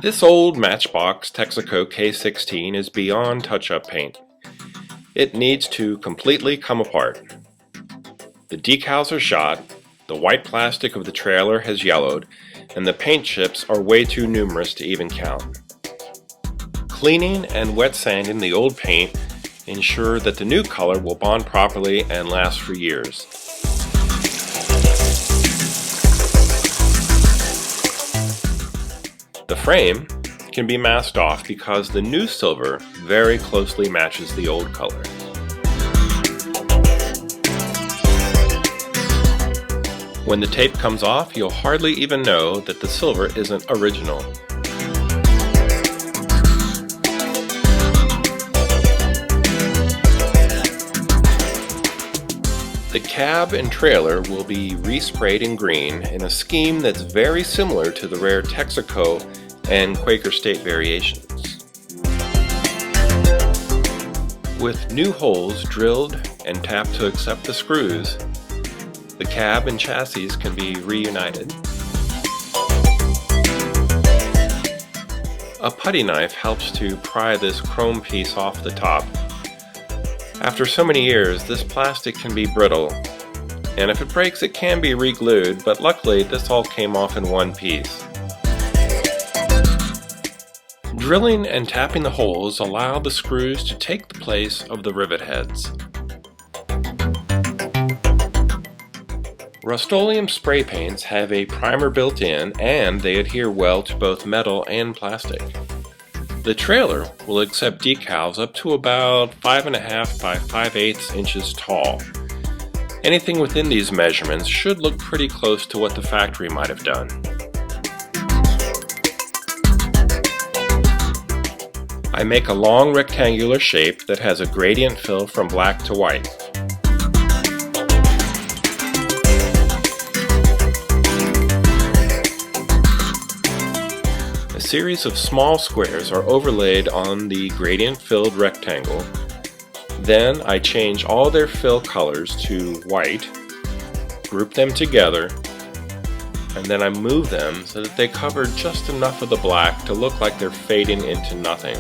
This old Matchbox Texaco K-16 is beyond touch-up paint. It needs to completely come apart. The decals are shot, the white plastic of the trailer has yellowed, and the paint chips are way too numerous to even count. Cleaning and wet sanding the old paint ensure that the new color will bond properly and last for years. The frame can be masked off because the new silver very closely matches the old color. When the tape comes off, you'll hardly even know that the silver isn't original. The cab and trailer will be resprayed in green in a scheme that's very similar to the rare Texaco and Quaker State variations. With new holes drilled and tapped to accept the screws, the cab and chassis can be reunited. A putty knife helps to pry this chrome piece off the top. After so many years, this plastic can be brittle, and if it breaks it can be re-glued, but luckily this all came off in one piece. Drilling and tapping the holes allow the screws to take the place of the rivet heads. Rust-Oleum spray paints have a primer built in, and they adhere well to both metal and plastic. The trailer will accept decals up to about 5.5 by 5/8 inches tall. Anything within these measurements should look pretty close to what the factory might have done. I make a long rectangular shape that has a gradient fill from black to white. A series of small squares are overlaid on the gradient-filled rectangle. Then I change all their fill colors to white, group them together, and then I move them so that they cover just enough of the black to look like they're fading into nothing.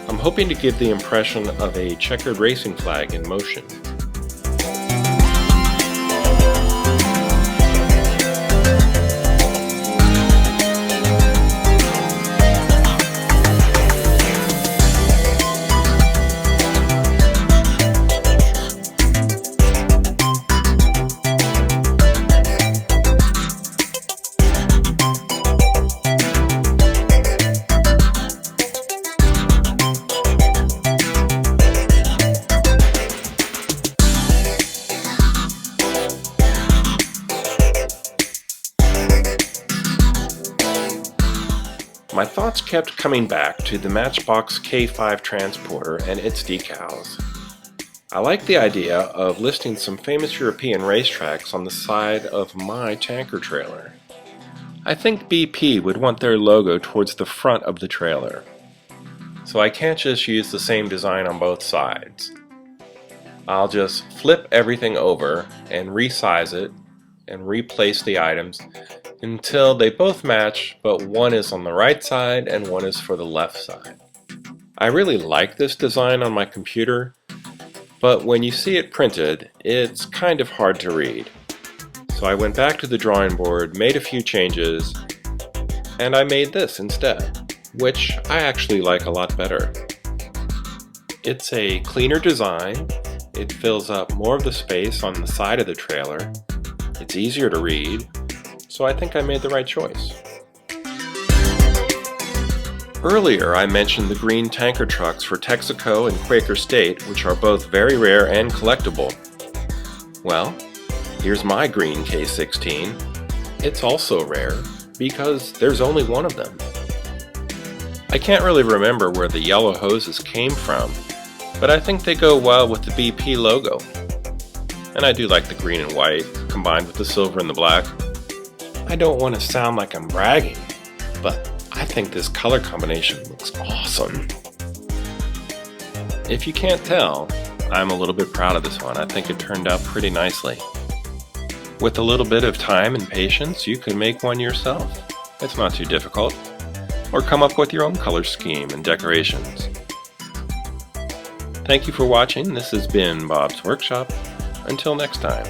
I'm hoping to give the impression of a checkered racing flag in motion. My thoughts kept coming back to the Matchbox K5 transporter and its decals. I like the idea of listing some famous European racetracks on the side of my tanker trailer. I think BP would want their logo towards the front of the trailer, so I can't just use the same design on both sides. I'll just flip everything over and resize it and replace the items until they both match, but one is on the right side and one is for the left side. I really like this design on my computer, but when you see it printed, it's kind of hard to read. So I went back to the drawing board, made a few changes, and I made this instead, which I actually like a lot better. It's a cleaner design, it fills up more of the space on the side of the trailer, it's easier to read, so I think I made the right choice. Earlier I mentioned the green tanker trucks for Texaco and Quaker State, which are both very rare and collectible. Well, here's my green K-16. It's also rare because there's only one of them. I can't really remember where the yellow hoses came from, but I think they go well with the BP logo. And I do like the green and white, combined with the silver and the black. I don't want to sound like I'm bragging, but I think this color combination looks awesome. If you can't tell, I'm a little bit proud of this one. I think it turned out pretty nicely. With a little bit of time and patience, you can make one yourself. It's not too difficult. Or come up with your own color scheme and decorations. Thank you for watching. This has been Bob's Workshop. Until next time.